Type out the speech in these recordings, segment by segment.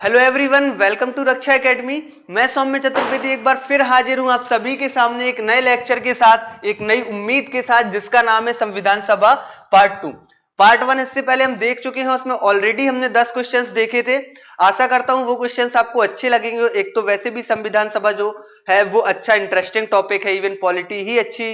Hello everyone, welcome to Raksha academy. मैं सौम्य चतुर्वेदी एक बार फिर हाजिर हूं आप सभी के सामने एक नए लेक्चर के साथ, एक नई उम्मीद के साथ, जिसका नाम है संविधान सभा पार्ट 2। पार्ट 1 इससे पहले हम देख चुके हैं, उसमें ऑलरेडी हमने 10 क्वेश्चंस देखे थे। आशा करता हूं वो क्वेश्चंस आपको अच्छे लगेंगे। एक तो वैसे भी संविधान सभा जो है वो अच्छा इंटरेस्टिंग टॉपिक है, इवन पॉलिटी ही अच्छी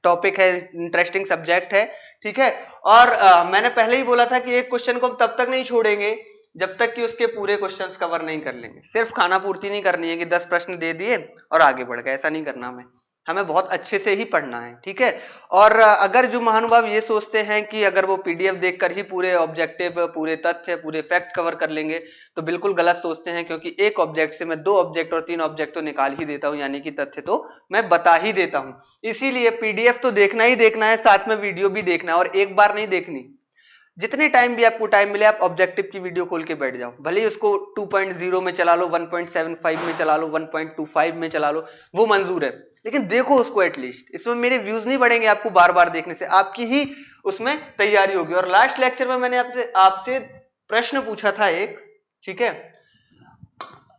टॉपिक है, इंटरेस्टिंग सब्जेक्ट है। ठीक है। और मैंने पहले ही बोला था कि एक क्वेश्चन को हम तब तक नहीं छोड़ेंगे जब तक कि उसके पूरे क्वेश्चंस कवर नहीं कर लेंगे। सिर्फ खाना पूर्ति नहीं करनी है कि 10 प्रश्न दे दिए और आगे बढ़ गए, ऐसा नहीं करना। हमें बहुत अच्छे से ही पढ़ना है। ठीक है। और अगर जो महानुभाव ये सोचते हैं कि अगर वो पीडीएफ देखकर ही पूरे ऑब्जेक्टिव, पूरे तथ्य, पूरे फैक्ट कवर कर लेंगे, तो बिल्कुल गलत सोचते हैं। क्योंकि एक ऑब्जेक्ट से मैं 2 ऑब्जेक्ट और 3 ऑब्जेक्ट तो निकाल ही देता हूं, यानी कि तथ्य तो मैं बता ही देता हूं। इसीलिए पीडीएफ तो देखना ही देखना है, साथ में वीडियो भी देखना है, और एक बार नहीं देखनी। जितने टाइम भी आपको टाइम मिले आप ऑब्जेक्टिव की वीडियो खोल के बैठ जाओ। भले ही उसको 2.0 में चला लो, 1.75 में चला लो, 1.25 में चला लो, वो मंजूर है, लेकिन देखो उसको एटलीस्ट। इसमें मेरे व्यूज नहीं बढ़ेंगे आपको बार बार देखने से, आपकी ही उसमें तैयारी होगी। और लास्ट लेक्चर में मैंने आपसे आपसे प्रश्न पूछा था एक, ठीक है,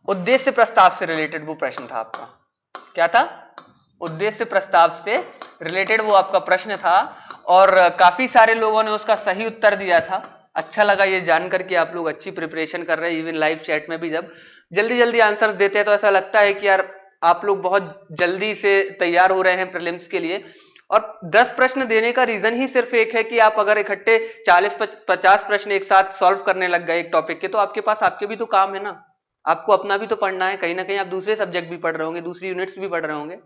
उद्देश्य प्रस्ताव से रिलेटेड। वो प्रश्न था आपका, क्या था? उद्देश्य प्रस्ताव से रिलेटेड वो आपका प्रश्न था, और काफी सारे लोगों ने उसका सही उत्तर दिया था। अच्छा लगा ये जानकर कि आप लोग अच्छी प्रिपरेशन कर रहे हैं। इवन लाइव चैट में भी जब जल्दी जल्दी आंसर देते हैं तो ऐसा लगता है कि यार आप लोग बहुत जल्दी से तैयार हो रहे हैं प्रीलिम्स के लिए। और 10 प्रश्न देने का रीजन ही सिर्फ एक है कि आप अगर इकट्ठे 40-50 प्रश्न एक साथ सॉल्व करने लग गए एक टॉपिक के, तो आपके पास आपके भी तो काम है ना। आपको अपना भी तो पढ़ना है, कहीं ना कहीं आप दूसरे सब्जेक्ट भी पढ़ रहे होंगे, दूसरी यूनिट्स भी पढ़ रहे होंगे।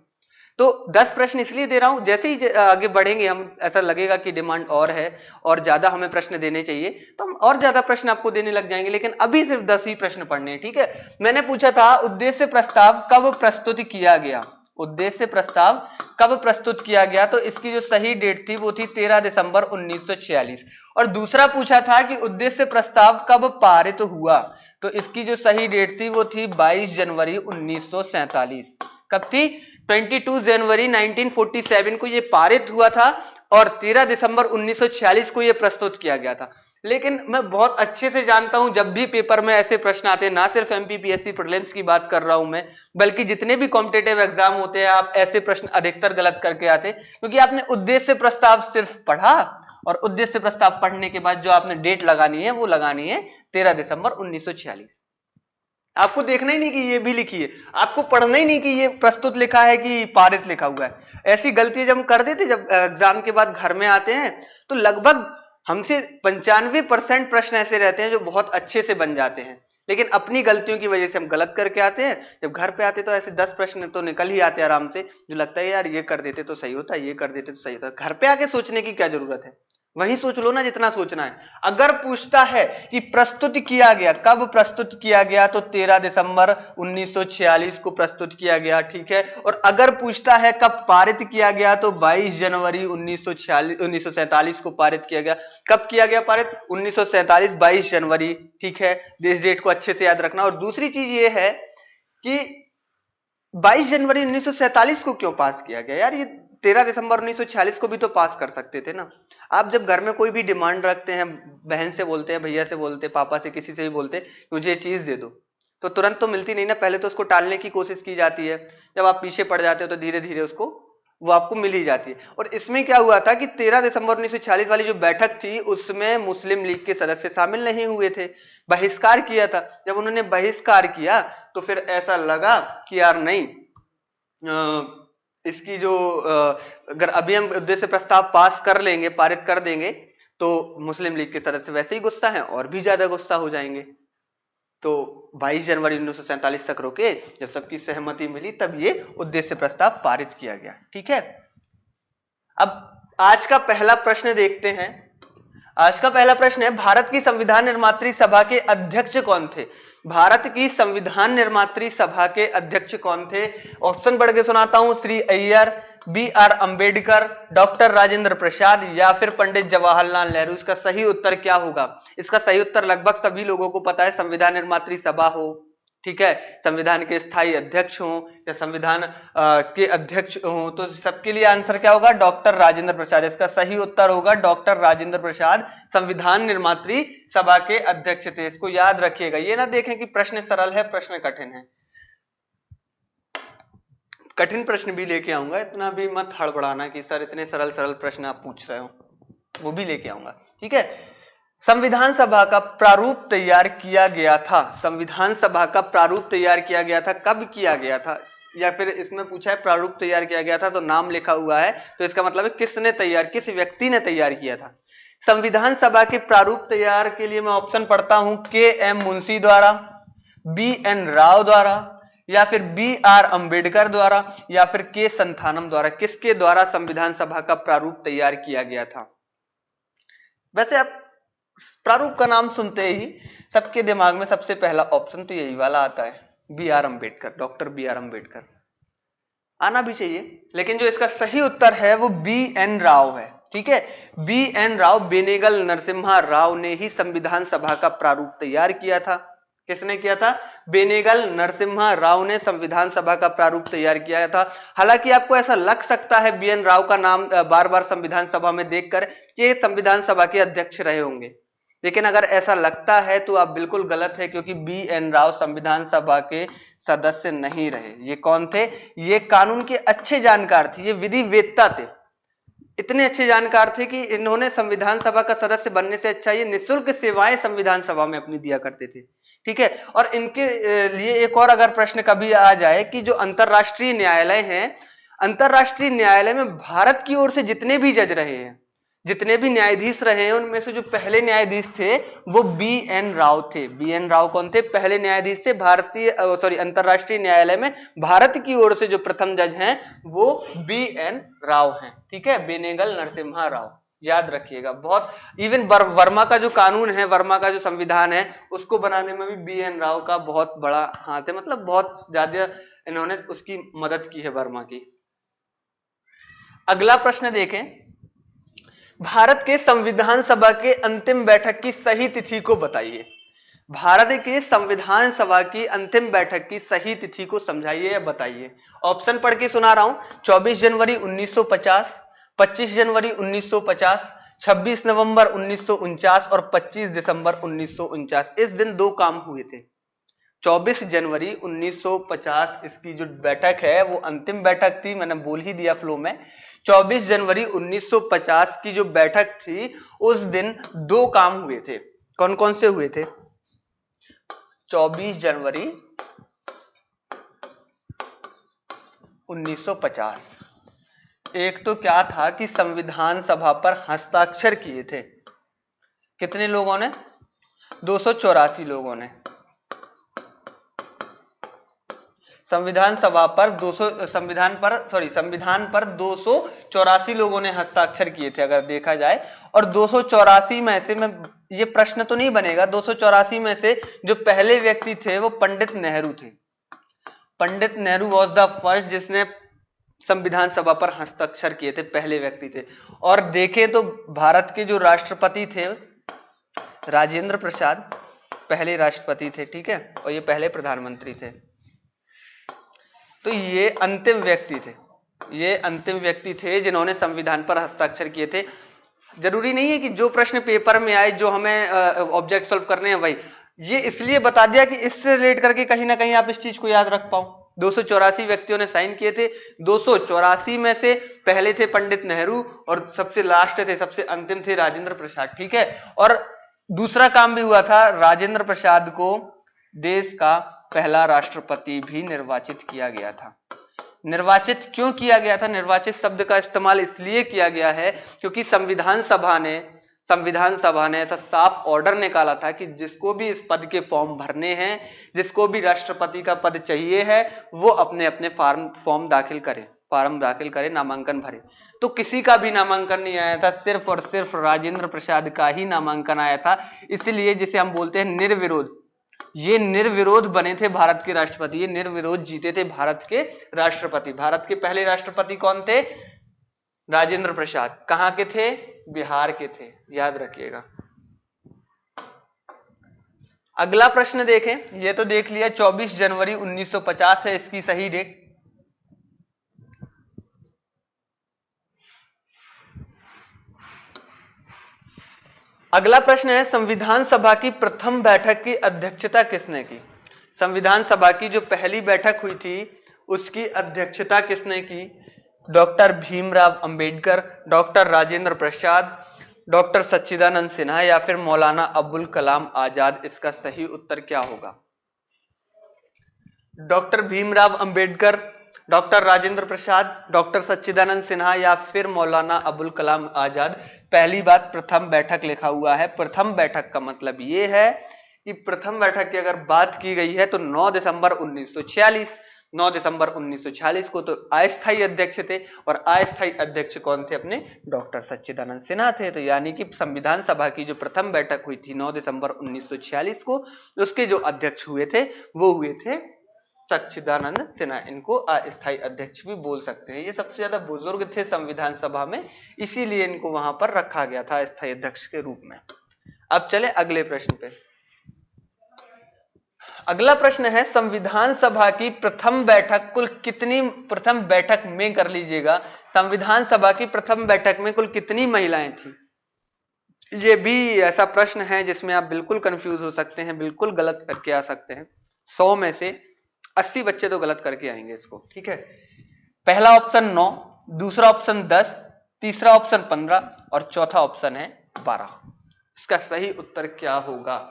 तो 10 प्रश्न इसलिए दे रहा हूं, जैसे ही आगे बढ़ेंगे हम, ऐसा लगेगा कि डिमांड और है और ज्यादा हमें प्रश्न देने चाहिए, तो हम और ज्यादा प्रश्न आपको देने लग जाएंगे। लेकिन अभी सिर्फ 10 ही प्रश्न पढ़ने हैं। ठीक है। मैंने पूछा था उद्देश्य प्रस्ताव कब प्रस्तुत किया गया। उद्देश्य प्रस्ताव कब प्रस्तुत किया गया, तो इसकी जो सही डेट थी वो थी 13 दिसंबर 1946। और दूसरा पूछा था कि उद्देश्य प्रस्ताव कब पारित हुआ, तो इसकी जो सही डेट थी वो थी 22 जनवरी 1947। कब थी? 22 जनवरी 1947 को ये पारित हुआ था, और 13 दिसंबर 1946 को ये प्रस्तुत किया गया था। लेकिन मैं बहुत अच्छे से जानता हूं, जब भी पेपर में ऐसे प्रश्न आते हैं, ना सिर्फ एमपीपीएससी प्रीलिम्स की बात कर रहा हूं मैं, बल्कि जितने भी कॉम्पिटेटिव एग्जाम होते हैं, आप ऐसे प्रश्न अधिकतर गलत करके आते हैं, क्योंकि आपने उद्देश्य प्रस्ताव सिर्फ पढ़ा, और उद्देश्य प्रस्ताव पढ़ने के बाद जो आपने डेट लगानी है वो लगानी है 13 दिसंबर 1946। आपको देखना ही नहीं कि ये भी लिखी है, आपको पढ़ना ही नहीं कि ये प्रस्तुत लिखा है कि पारित लिखा हुआ है। ऐसी गलती जब हम कर देते, जब एग्जाम के बाद घर में आते हैं, तो लगभग हमसे 95% प्रश्न ऐसे रहते हैं जो बहुत अच्छे से बन जाते हैं, लेकिन अपनी गलतियों की वजह से हम गलत करके आते हैं। जब घर पे आते तो ऐसे 10 प्रश्न तो निकल ही आते हैं आराम से, जो लगता है यार ये कर देते तो सही होता, ये कर देते तो सही होता। घर पे आके सोचने की क्या जरूरत है? वहीं सोच लो ना जितना सोचना है। अगर पूछता है कि प्रस्तुत किया गया, कब प्रस्तुत किया गया, तो 13 दिसंबर 1946 को प्रस्तुत किया गया। ठीक है। और अगर पूछता है कब पारित किया गया, तो 22 जनवरी 1947 को पारित किया गया। कब किया गया पारित? 1947, 22 जनवरी। ठीक है। इस डेट को अच्छे से याद रखना। और दूसरी चीज ये है कि 22 जनवरी 1947 को क्यों पास किया गया यार? ये 13 दिसंबर 1946 को भी तो पास कर सकते थे ना। आप जब घर में कोई भी डिमांड रखते हैं, बहन से बोलते हैं, भैया से बोलते हैं, पापा से, किसी से भी बोलते हैं मुझे ये चीज दे दो, तो तुरंत तो मिलती नहीं ना, पहले तो उसको टालने की कोशिश की जाती है। जब आप पीछे पड़ जाते हो तो धीरे धीरे उसको वो आपको मिल ही जाती है। और इसमें क्या हुआ था कि 13 दिसंबर 1946 वाली जो बैठक थी उसमें मुस्लिम लीग के सदस्य शामिल नहीं हुए थे, बहिष्कार किया था। जब उन्होंने बहिष्कार किया तो फिर ऐसा लगा कि यार नहीं, इसकी जो अगर अभी हम उद्देश्य प्रस्ताव पास कर लेंगे, पारित कर देंगे, तो मुस्लिम लीग के सदस्य वैसे ही गुस्सा हैं और भी ज्यादा गुस्सा हो जाएंगे। तो 22 जनवरी 1947 तक रुके, जब सबकी सहमति मिली तब ये उद्देश्य प्रस्ताव पारित किया गया। ठीक है। अब आज का पहला प्रश्न देखते हैं। आज का पहला प्रश्न है, भारत की संविधान निर्मात्री सभा के अध्यक्ष कौन थे? भारत की संविधान निर्मात्री सभा के अध्यक्ष कौन थे? ऑप्शन बढ़ के सुनाता हूं, Shri Iyer, B R Ambedkar, doctor Rajendra Prasad, या फिर पंडित जवाहरलाल नेहरू। इसका सही उत्तर क्या होगा? इसका सही उत्तर लगभग सभी लोगों को पता है, संविधान निर्मात्री सभा हो, ठीक है, संविधान के स्थायी अध्यक्ष हों या संविधान के अध्यक्ष हों, तो सबके लिए आंसर क्या होगा? डॉक्टर राजेंद्र प्रसाद। इसका सही उत्तर होगा डॉक्टर राजेंद्र प्रसाद संविधान निर्मात्री सभा के अध्यक्ष थे। इसको याद रखिएगा, ये ना देखें कि प्रश्न सरल है प्रश्न कठिन है। कठिन प्रश्न भी लेके आऊंगा, इतना भी मत हड़बड़ाना कि सर इतने सरल सरल प्रश्न आप पूछ रहे हो, वो भी लेके आऊंगा। ठीक है, संविधान सभा का प्रारूप तैयार किया गया था। संविधान सभा का प्रारूप तैयार किया गया था, कब किया गया था? या फिर इसमें पूछा है प्रारूप तैयार किया गया था तो नाम लिखा हुआ है, तो इसका मतलब है किसने तैयार, किस व्यक्ति ने तैयार किया था। संविधान सभा के प्रारूप तैयार के लिए मैं ऑप्शन पढ़ता हूं, के.एम. मुंशी द्वारा, बी.एन. राव द्वारा, या फिर बी.आर. अंबेडकर द्वारा, या फिर के. संथानम द्वारा। किसके द्वारा संविधान सभा का प्रारूप तैयार किया गया था? वैसे आप प्रारूप का नाम सुनते ही सबके दिमाग में सबसे पहला ऑप्शन तो यही वाला आता है, B R. Ambedkar, doctor B R. Ambedkar. आना भी चाहिए, लेकिन जो इसका सही उत्तर है वो बी.एन. राव है। ठीक है, बी.एन. राव, बेनेगल नरसिम्हा राव ने ही संविधान सभा का प्रारूप तैयार किया था। किसने किया था? बेनेगल नरसिम्हा राव ने संविधान सभा का प्रारूप तैयार किया था। हालांकि आपको ऐसा लग सकता है बी.एन. राव का नाम बार बार संविधान सभा में देखकर कि संविधान सभा के अध्यक्ष रहे होंगे, लेकिन अगर ऐसा लगता है तो आप बिल्कुल गलत है, क्योंकि बी.एन. राव संविधान सभा के सदस्य नहीं रहे। ये कौन थे? ये कानून के अच्छे जानकार थे, ये विधि वेत्ता थे। इतने अच्छे जानकार थे कि इन्होंने संविधान सभा का सदस्य बनने से अच्छा ये निःशुल्क सेवाएं संविधान सभा में अपनी दिया करते थे। ठीक है, और इनके लिए एक और अगर प्रश्न कभी आ जाए कि जो अंतरराष्ट्रीय न्यायालय हैं, अंतरराष्ट्रीय न्यायालय में भारत की ओर से जितने भी जज रहे हैं, जितने भी न्यायाधीश रहे हैं, उनमें से जो पहले न्यायाधीश थे वो बी.एन. राव थे। बी.एन. राव कौन थे? पहले न्यायाधीश थे भारतीय अंतरराष्ट्रीय न्यायालय में। भारत की ओर से जो प्रथम जज हैं वो बी.एन. राव हैं। ठीक है, बेनेगल नरसिम्हा राव, याद रखिएगा। बहुत इवन वर्मा का जो कानून है, वर्मा का जो संविधान है, उसको बनाने में भी बी.एन. राव का बहुत बड़ा हाथ है, मतलब बहुत ज्यादा इन्होंने उसकी मदद की है, वर्मा की। अगला प्रश्न देखें, भारत के संविधान सभा के अंतिम बैठक की सही तिथि को बताइए। भारत के संविधान सभा की अंतिम बैठक की सही तिथि को समझाइए या बताइए। ऑप्शन पढ़ के सुना रहा हूं, 24 जनवरी 1950, 25 जनवरी 1950, 26 नवंबर 1949 और 25 दिसंबर 1949। इस दिन दो काम हुए थे। 24 जनवरी 1950 इसकी जो बैठक है वो अंतिम बैठक थी, मैंने बोल ही दिया फ्लो में। 24 जनवरी 1950 की जो बैठक थी उस दिन दो काम हुए थे। कौन कौन से हुए थे? 24 जनवरी 1950 एक तो क्या था कि संविधान सभा पर हस्ताक्षर किए थे। कितने लोगों ने? 284 लोगों ने। संविधान पर 284 लोगों ने हस्ताक्षर किए थे अगर देखा जाए। और 284 में से, मैं ये प्रश्न तो नहीं बनेगा, 284 में से जो पहले व्यक्ति थे वो पंडित नेहरू थे। Pandit Nehru was the first जिसने संविधान सभा पर हस्ताक्षर किए थे, पहले व्यक्ति थे। और देखें तो भारत के जो राष्ट्रपति थे राजेंद्र प्रसाद पहले राष्ट्रपति थे। ठीक है, और ये पहले प्रधानमंत्री थे। तो ये अंतिम व्यक्ति थे, ये अंतिम व्यक्ति थे जिन्होंने संविधान पर हस्ताक्षर किए थे। जरूरी नहीं है कि जो प्रश्न पेपर में आए, जो हमें ऑब्जेक्ट सॉल्व करने हैं वही। ये इसलिए बता दिया कि इससे रिलेट करके कहीं ना कहीं आप इस चीज को याद रख पाओ। 284 व्यक्तियों ने साइन किए थे। 284 में से पहले थे पंडित नेहरू और सबसे लास्ट थे, सबसे अंतिम थे राजेंद्र प्रसाद। ठीक है, और दूसरा काम भी हुआ था, राजेंद्र प्रसाद को देश का पहला राष्ट्रपति भी निर्वाचित किया गया था। निर्वाचित क्यों किया गया था? निर्वाचित शब्द का इस्तेमाल इसलिए किया गया है क्योंकि संविधान सभा ने ऐसा साफ ऑर्डर निकाला था कि जिसको भी इस पद के फॉर्म भरने हैं, जिसको भी राष्ट्रपति का पद चाहिए है, वो अपने अपने फॉर्म दाखिल करे, नामांकन भरे। तो किसी का भी नामांकन नहीं आया था, सिर्फ और सिर्फ राजेंद्र प्रसाद का ही नामांकन आया था। इसलिए जिसे हम बोलते हैं निर्विरोध, ये निर्विरोध बने थे भारत के राष्ट्रपति, ये निर्विरोध जीते थे भारत के राष्ट्रपति। भारत के पहले राष्ट्रपति कौन थे? राजेंद्र प्रसाद। कहां के थे? बिहार के थे, याद रखिएगा। अगला प्रश्न देखें, ये तो देख लिया 24 जनवरी 1950 है इसकी सही डेट। अगला प्रश्न है संविधान सभा की प्रथम बैठक की अध्यक्षता किसने की? संविधान सभा की जो पहली बैठक हुई थी उसकी अध्यक्षता किसने की? डॉक्टर भीमराव अंबेडकर, डॉक्टर राजेंद्र प्रसाद, डॉक्टर सच्चिदानंद सिन्हा या फिर मौलाना अबुल कलाम आजाद? इसका सही उत्तर क्या होगा? डॉक्टर भीमराव अंबेडकर, डॉक्टर राजेंद्र प्रसाद, डॉक्टर सच्चिदानंद सिन्हा या फिर मौलाना अबुल कलाम आजाद? पहली बात प्रथम बैठक लिखा हुआ है। प्रथम बैठक का मतलब यह है कि प्रथम बैठक की अगर बात की गई है तो 9 दिसंबर 1946। 9 दिसंबर 1946 को तो अस्थायी अध्यक्ष थे और अस्थायी अध्यक्ष कौन थे? अपने डॉक्टर सच्चिदानंद सिन्हा थे। तो यानी कि संविधान सभा की जो प्रथम बैठक हुई थी 9 दिसंबर 1946 को, उसके जो अध्यक्ष हुए थे वो हुए थे सच्चिदानंद सिन्हा। इनको अस्थायी अध्यक्ष भी बोल सकते हैं। ये सबसे ज्यादा बुजुर्ग थे संविधान सभा में, इसीलिए इनको वहां पर रखा गया था अस्थायी अध्यक्ष के रूप में। अब चले अगले प्रश्न पे। अगला प्रश्न है संविधान सभा की प्रथम बैठक कुल कितनी, प्रथम बैठक में कर लीजिएगा, संविधान सभा की प्रथम बैठक में कुल कितनी महिलाएं थी? ये भी ऐसा प्रश्न है जिसमें आप बिल्कुल कंफ्यूज हो सकते हैं, बिल्कुल गलत करके आ सकते हैं। 100 में से 80 बच्चे तो गलत करके आएंगे इसको, ठीक है। पहला ऑप्शन 9, दूसरा ऑप्शन 10, तीसरा ऑप्शन 15 और चौथा ऑप्शन है 12। इसका सही उत्तर क्या होगा?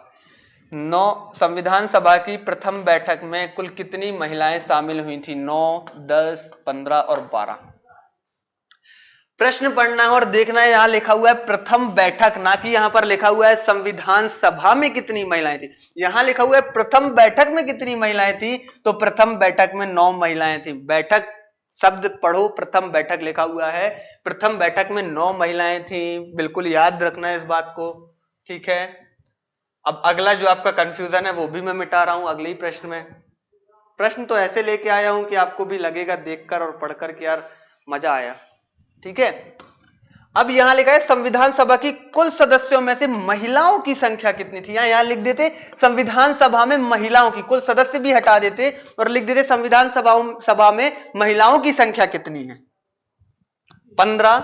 9 संविधान सभा की प्रथम बैठक में कुल कितनी महिलाएं शामिल हुई थी? 9, 10, 15 और 12। प्रश्न पढ़ना है और देखना है, यहां लिखा हुआ है प्रथम बैठक, ना कि यहां पर लिखा हुआ है संविधान सभा में कितनी महिलाएं थी। यहां लिखा हुआ है प्रथम बैठक में कितनी महिलाएं थी, तो प्रथम बैठक में 9 महिलाएं थी। बैठक शब्द पढ़ो, प्रथम बैठक लिखा हुआ है, प्रथम बैठक में 9 महिलाएं थी। बिल्कुल याद रखना है इस बात को, ठीक है। अब अगला जो आपका कंफ्यूजन है वो भी मैं मिटा रहा हूं अगले ही प्रश्न में। प्रश्न तो ऐसे लेके आया हूं कि आपको भी लगेगा देखकर और पढ़कर कि यार मजा आया, ठीक है। अब यहां लिखा है संविधान सभा की कुल सदस्यों में से महिलाओं की संख्या कितनी थी। यहां लिख देते संविधान सभा में महिलाओं की, कुल सदस्य भी हटा देते और लिख देते संविधान सभा में महिलाओं की संख्या कितनी है? 15,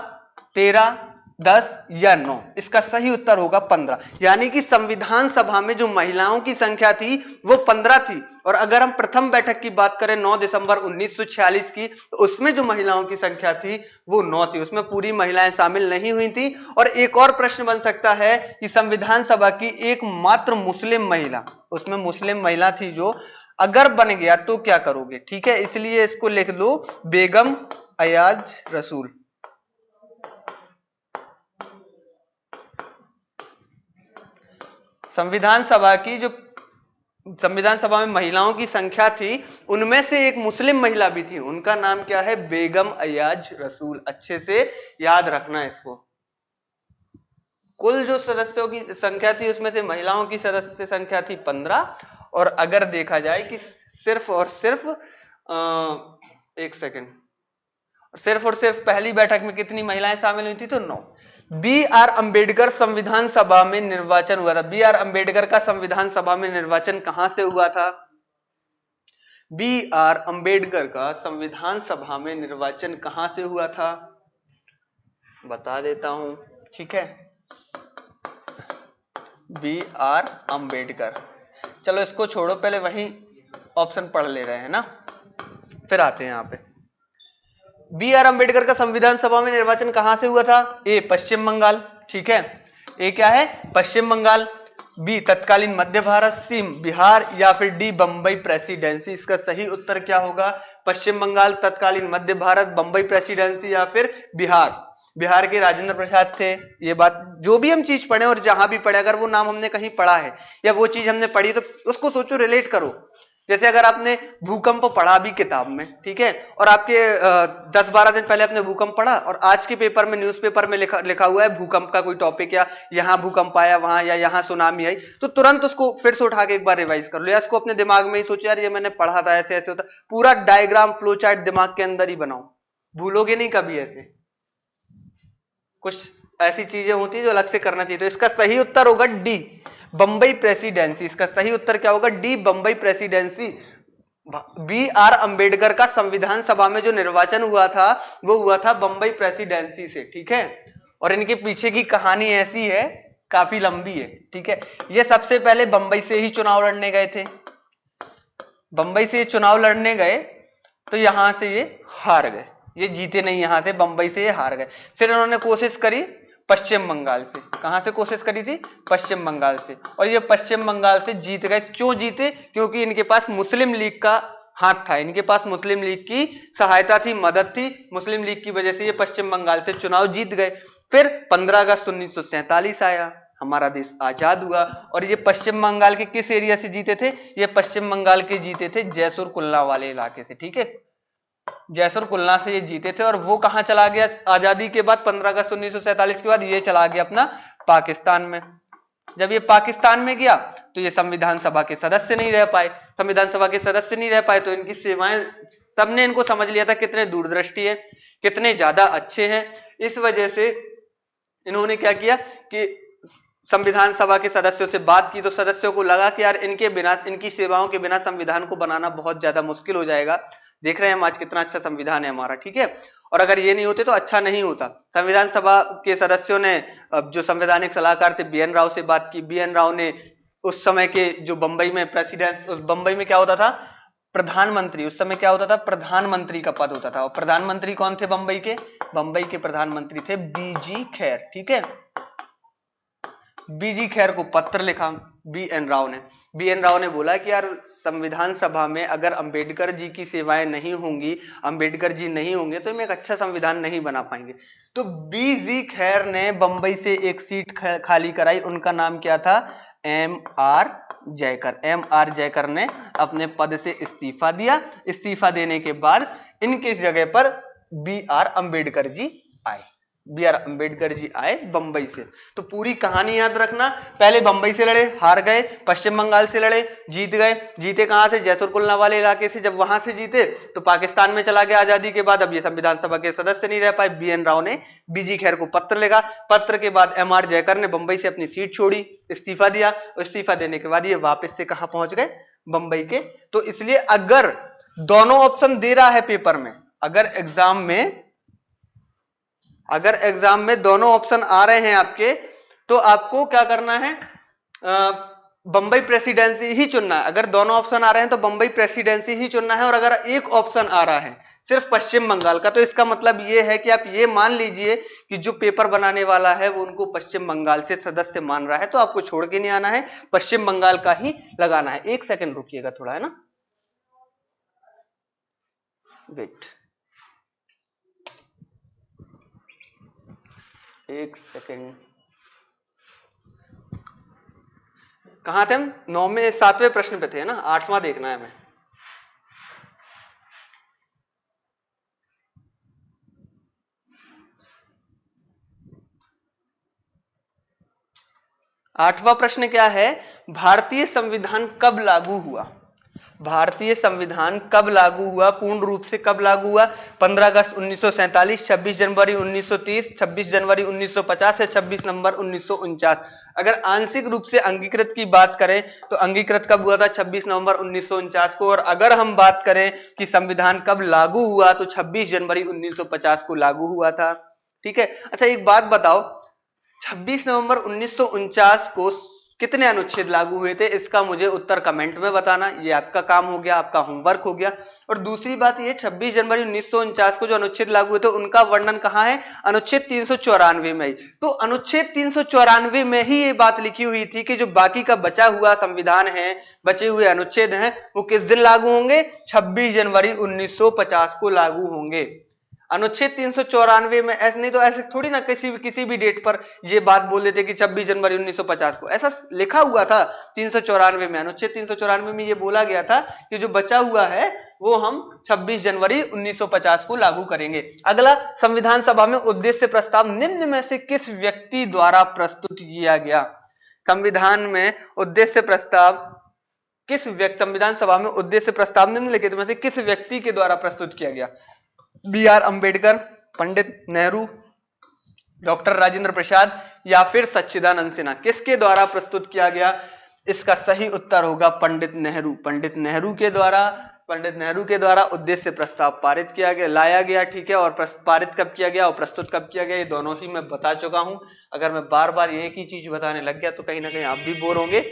13, 10 या 9? इसका सही उत्तर होगा 15। यानी कि संविधान सभा में जो महिलाओं की संख्या थी वो 15 थी। और अगर हम प्रथम बैठक की बात करें 9 दिसंबर 1946 की, तो उसमें जो महिलाओं की संख्या थी वो 9 थी, उसमें पूरी महिलाएं शामिल नहीं हुई थी। और एक और प्रश्न बन सकता है कि संविधान सभा की एकमात्र मुस्लिम महिला, उसमें मुस्लिम महिला थी जो, अगर बन गया तो क्या करोगे? ठीक है, इसलिए इसको लिख लो बेगम अयाज रसूल। संविधान सभा की जो, संविधान सभा में महिलाओं की संख्या थी उनमें से एक मुस्लिम महिला भी थी, उनका नाम क्या है? बेगम अयाज रसूल। अच्छे से याद रखना है इसको। कुल जो सदस्यों की संख्या थी उसमें से महिलाओं की सदस्य संख्या थी 15। और अगर देखा जाए कि सिर्फ और सिर्फ एक सेकेंड, सिर्फ और सिर्फ पहली बैठक में कितनी महिलाएं शामिल हुई थी? तो 9। बी आर अंबेडकर संविधान सभा में निर्वाचन हुआ था। बी आर अंबेडकर का संविधान सभा में निर्वाचन कहां से हुआ था? बी आर अंबेडकर का संविधान सभा में निर्वाचन कहां से हुआ था? बता देता हूं, ठीक है। बी आर अंबेडकर, चलो इसको छोड़ो, पहले वही ऑप्शन पढ़ ले रहे हैं ना, फिर आते हैं यहां पे। बी आर अंबेडकर का संविधान सभा में निर्वाचन कहां से हुआ था? ए पश्चिम बंगाल, ठीक है, ए क्या है? पश्चिम बंगाल। बी तत्कालीन मध्य भारत, सी बिहार या फिर डी बंबई प्रेसिडेंसी? इसका सही उत्तर क्या होगा? पश्चिम बंगाल, तत्कालीन मध्य भारत, बंबई प्रेसिडेंसी या फिर बिहार। बिहार के राजेंद्र प्रसाद थे। ये बात जो भी हम चीज पढ़े और जहां भी पढ़े, अगर वो नाम हमने कहीं पढ़ा है या वो चीज हमने पढ़ी तो उसको सोचो, रिलेट करो। जैसे अगर आपने भूकंप पढ़ा भी किताब में, ठीक है, और आपके 10-12 दिन पहले आपने भूकंप पढ़ा और आज के पेपर में, न्यूज़पेपर में लिखा हुआ है भूकंप का कोई टॉपिक, या यहाँ भूकंप आया वहां, या यहाँ सुनामी आई, तो तुरंत उसको फिर से उठा के एक बार रिवाइज कर लो, या इसको अपने दिमाग में ही सोचो यार ये मैंने पढ़ा था, ऐसे ऐसे होता। पूरा डायग्राम फ्लो चार्ट दिमाग के अंदर ही बनाओ, भूलोगे नहीं कभी। ऐसे कुछ ऐसी चीजें होती है जो अलग से करना चाहिए। तो इसका सही उत्तर होगा डी, बंबई प्रेसिडेंसी। इसका सही उत्तर क्या होगा? D, Bambai presidency. B R Ambedkar का संविधान सभा में जो निर्वाचन हुआ था वो हुआ था बंबई प्रेसिडेंसी से, ठीक है। और इनके पीछे की कहानी ऐसी है, काफी लंबी है, ठीक है। ये सबसे पहले बंबई से ही चुनाव लड़ने गए थे, बंबई से ये चुनाव लड़ने गए तो यहां से ये हार गए, ये जीते नहीं यहां से, बंबई से ये हार गए। फिर उन्होंने कोशिश करी पश्चिम बंगाल से। कहां से कोशिश करी थी? पश्चिम बंगाल से। और ये पश्चिम बंगाल से जीत गए। क्यों जीते? क्योंकि इनके पास मुस्लिम लीग का हाथ था, इनके पास मुस्लिम लीग की सहायता थी, मदद थी। मुस्लिम लीग की वजह से ये पश्चिम बंगाल से चुनाव जीत गए। फिर 15 अगस्त 1947 आया, हमारा देश आजाद हुआ। और ये पश्चिम बंगाल के किस एरिया से जीते थे? ये पश्चिम बंगाल के जीते थे जैसुर कुल्ला वाले इलाके से, ठीक है। जैसुर कुल्ला से ये जीते थे। और वो कहां चला गया आजादी के बाद? 15 अगस्त 1947 के बाद ये चला गया अपना पाकिस्तान में। जब ये पाकिस्तान में गया तो ये संविधान सभा के सदस्य नहीं रह पाए। संविधान सभा के सदस्य नहीं रह पाए तो इनकी सेवाएं, सबने इनको समझ लिया था कितने दूरदृष्टि है, कितने ज्यादा अच्छे हैं। इस वजह से इन्होंने क्या किया कि संविधान सभा के सदस्यों से बात की। तो सदस्यों को लगा कि यार इनके बिना, इनकी सेवाओं के बिना संविधान को बनाना बहुत ज्यादा मुश्किल हो जाएगा। देख रहे हैं हम आज कितना अच्छा संविधान है हमारा, ठीक है। और अगर ये नहीं होते तो अच्छा नहीं होता। संविधान सभा के सदस्यों ने जो संवैधानिक सलाहकार थे बी.एन. राव से बात की। बी.एन. राव ने उस समय के जो बंबई में प्रेसिडेंट, उस बंबई में क्या होता था? प्रधानमंत्री। उस समय क्या होता था? प्रधानमंत्री का पद होता था। और प्रधानमंत्री कौन थे बंबई के? बंबई के प्रधानमंत्री थे बी.जी. खैर, ठीक है। बी.जी. खैर को पत्र लिखा बी.एन. राव ने। बी.एन. राव ने बोला कि यार संविधान सभा में अगर अंबेडकर जी की सेवाएं नहीं होंगी, अंबेडकर जी नहीं होंगे तो हम एक अच्छा संविधान नहीं बना पाएंगे। तो बी.जी. खैर ने बंबई से एक सीट खाली कराई। उनका नाम क्या था? एम.आर. जयकर। एम.आर. जयकर ने अपने पद से इस्तीफा दिया। इस्तीफा देने के बाद इनके जगह पर बी.आर. अंबेडकर जी आए। बी.आर. अंबेडकर जी आए बंबई से। तो पूरी कहानी याद रखना, पहले बंबई से लड़े, हार गए। पश्चिम बंगाल से लड़े, जीत गए। जीते कहां से? जैसुर कुल्ला वाले इलाके से। जब वहां से जीते तो पाकिस्तान में चला गया आजादी के बाद। अब ये संविधान सभा के सदस्य नहीं रह पाए। बी.एन. राव ने बी.जी. खैर को पत्र लिखा। पत्र के बाद एम.आर. जयकर ने बंबई से अपनी सीट छोड़ी, इस्तीफा दिया। इस्तीफा देने के बाद ये वापस से कहां पहुंच गए? बंबई के। तो इसलिए अगर दोनों ऑप्शन दे रहा है पेपर में, अगर एग्जाम में दोनों ऑप्शन आ रहे हैं आपके, तो आपको क्या करना है? बंबई प्रेसिडेंसी ही चुनना है। अगर दोनों ऑप्शन आ रहे हैं तो बंबई प्रेसिडेंसी ही चुनना है। और अगर एक ऑप्शन आ रहा है सिर्फ पश्चिम बंगाल का, तो इसका मतलब यह है कि आप ये मान लीजिए कि जो पेपर बनाने वाला है वो उनको पश्चिम बंगाल से सदस्य मान रहा है। तो आपको छोड़ के नहीं आना है, पश्चिम बंगाल का ही लगाना है। एक सेकंड रुकिएगा थोड़ा, है ना, वेट, एक सेकंड। कहां थे हम? 9वें 7वें प्रश्न पे थे ना, 8वां देखना है हमें। आठवां प्रश्न क्या है? भारतीय संविधान कब लागू हुआ? भारतीय संविधान कब लागू हुआ? पूर्ण रूप से कब लागू हुआ? 15 अगस्त 1947, 26 जनवरी 1930, 26 जनवरी 1950 या 26 नवंबर 1949। अगर आंशिक रूप से अंगीकृत की बात करें तो अंगीकृत कब हुआ था? 26 नवंबर 1949 को। और अगर हम बात करें कि संविधान कब लागू हुआ तो 26 जनवरी 1950 को लागू हुआ था, ठीक है। अच्छा एक बात बताओ, 26 नवंबर 1949 को कितने अनुच्छेद लागू हुए थे? इसका मुझे उत्तर कमेंट में बताना। ये आपका काम हो गया, आपका होमवर्क हो गया। और दूसरी बात ये, 26 जनवरी 1949 को जो अनुच्छेद लागू हुए थे उनका वर्णन कहां है? अनुच्छेद 394 में ही। तो अनुच्छेद 394 में ही ये बात लिखी हुई थी कि जो बाकी का बचा हुआ संविधान है, बचे हुए अनुच्छेद हैं, वो किस दिन लागू होंगे? 26 जनवरी 1950 को लागू होंगे। अनुच्छेद 394 में ऐसे, नहीं तो ऐसे थोड़ी ना किसी भी डेट पर ये बात बोल देते कि 26 जनवरी 1950 को। ऐसा लिखा हुआ था 394 में। अनुच्छेद 394 में ये बोला गया था कि जो बचा हुआ है वो हम 26 जनवरी 1950 को लागू करेंगे। अगला, संविधान सभा में उद्देश्य प्रस्ताव निम्न में से किस व्यक्ति द्वारा प्रस्तुत किया गया? संविधान में उद्देश्य प्रस्ताव किस व्यक्ति, संविधान सभा में उद्देश्य प्रस्ताव निम्नलिखित में से किस व्यक्ति के द्वारा प्रस्तुत किया गया? बी.आर. अंबेडकर, पंडित नेहरू, डॉक्टर राजेंद्र प्रसाद या फिर सच्चिदानंद सिन्हा, किसके द्वारा प्रस्तुत किया गया? इसका सही उत्तर होगा पंडित नेहरू। पंडित नेहरू के द्वारा उद्देश्य प्रस्ताव पारित किया गया, लाया गया, ठीक है। और पारित कब किया गया और प्रस्तुत कब किया गया, ये दोनों ही मैं बता चुका हूं। अगर मैं बार बार एक ही चीज बताने लग गया तो कहीं ना कहीं आप भी बोर होंगे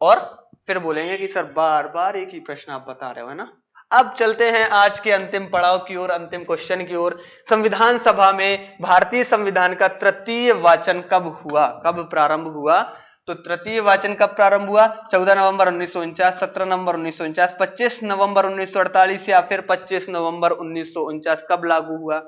और फिर बोलेंगे कि सर बार बार एक ही प्रश्न आप बता रहे हो, है ना। अब चलते हैं आज के अंतिम पड़ाव की ओर, अंतिम क्वेश्चन की ओर। संविधान सभा में भारतीय संविधान का तृतीय वाचन कब हुआ, कब प्रारंभ हुआ? तो तृतीय वाचन कब प्रारंभ हुआ? 14 नवंबर 1949, 17 नवंबर 1949, 25 नवंबर 1948 या फिर 25 नवंबर 1949, कब लागू हुआ?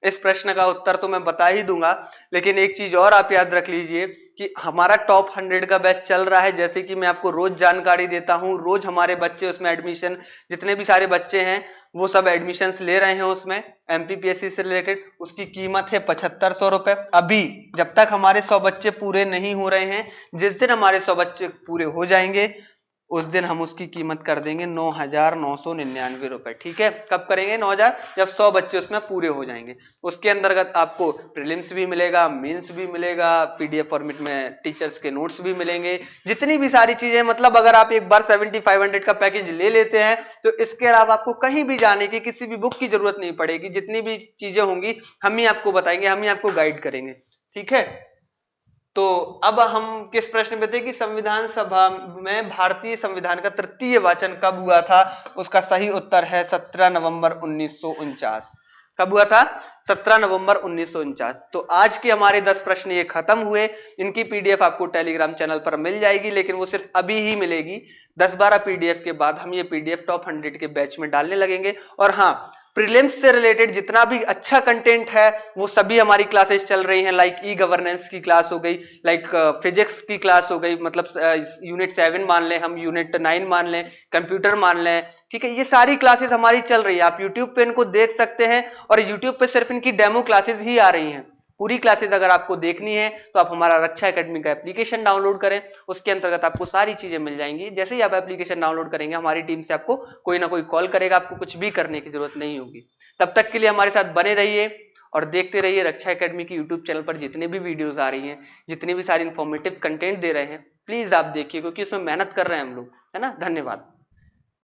इस प्रश्न का उत्तर तो मैं बता ही दूंगा, लेकिन एक चीज और आप याद रख लीजिए कि हमारा टॉप 100 का बैच चल रहा है। जैसे कि मैं आपको रोज जानकारी देता हूं, रोज हमारे बच्चे उसमें एडमिशन, जितने भी सारे बच्चे हैं वो सब एडमिशन्स ले रहे हैं उसमें एमपीपीएससी से रिलेटेड। उसकी कीमत है 7500 रुपए। अभी जब तक हमारे 100 बच्चे पूरे नहीं हो रहे हैं, जिस दिन हमारे 100 बच्चे पूरे हो जाएंगे उस दिन हम उसकी कीमत कर देंगे 9,999 रुपए, ठीक है। कब करेंगे? 9,000, जब 100 बच्चे उसमें पूरे हो जाएंगे। उसके अंतर्गत आपको प्रीलिम्स भी मिलेगा, मेंस भी मिलेगा, पीडीएफ फॉर्मेट में टीचर्स के नोट्स भी मिलेंगे, जितनी भी सारी चीजें। मतलब अगर आप एक बार 7500 का पैकेज ले लेते हैं तो इसके अलावा आपको कहीं भी जाने की, किसी भी बुक की जरूरत नहीं पड़ेगी। जितनी भी चीजें होंगी हम ही आपको बताएंगे, हम ही आपको गाइड करेंगे, ठीक है। तो अब हम किस प्रश्न पे थे कि संविधान सभा में भारतीय संविधान का तृतीय वाचन कब हुआ था? उसका सही उत्तर है 17 नवंबर 1949। कब हुआ था? 17 नवंबर 1949। तो आज के हमारे 10 प्रश्न ये खत्म हुए। इनकी पीडीएफ आपको टेलीग्राम चैनल पर मिल जाएगी, लेकिन वो सिर्फ अभी ही मिलेगी। 10-12 पीडीएफ के बाद हम ये पीडीएफ टॉप 100 के बैच में डालने लगेंगे। और हाँ, प्रीलिम्स से रिलेटेड जितना भी अच्छा कंटेंट है वो सभी हमारी क्लासेस चल रही हैं। लाइक ई गवर्नेंस की क्लास हो गई, लाइक फिजिक्स की क्लास हो गई, मतलब यूनिट 7 मान लें हम, यूनिट 9 मान लें, कंप्यूटर मान लें, ठीक है। ये सारी क्लासेस हमारी चल रही है, आप यूट्यूब पे इनको देख सकते हैं। और यूट्यूब पे सिर्फ इनकी डेमो क्लासेस ही आ रही हैं। पूरी क्लासेस अगर आपको देखनी है तो आप हमारा रक्षा एकेडमी का एप्लीकेशन डाउनलोड करें, उसके अंतर्गत आपको सारी चीजें मिल जाएंगी। जैसे ही आप एप्लीकेशन डाउनलोड करेंगे हमारी टीम से आपको कोई ना कोई कॉल करेगा, आपको कुछ भी करने की जरूरत नहीं होगी। तब तक के लिए हमारे साथ बने रहिए और देखते रहिए रक्षा एकेडमी की यूट्यूब चैनल पर जितने भी वीडियोस आ रही हैं, जितनी भी सारी इंफॉर्मेटिव कंटेंट दे रहे हैं, प्लीज आप देखिए, क्योंकि उसमें मेहनत कर रहे हैं हम लोग, है ना। धन्यवाद।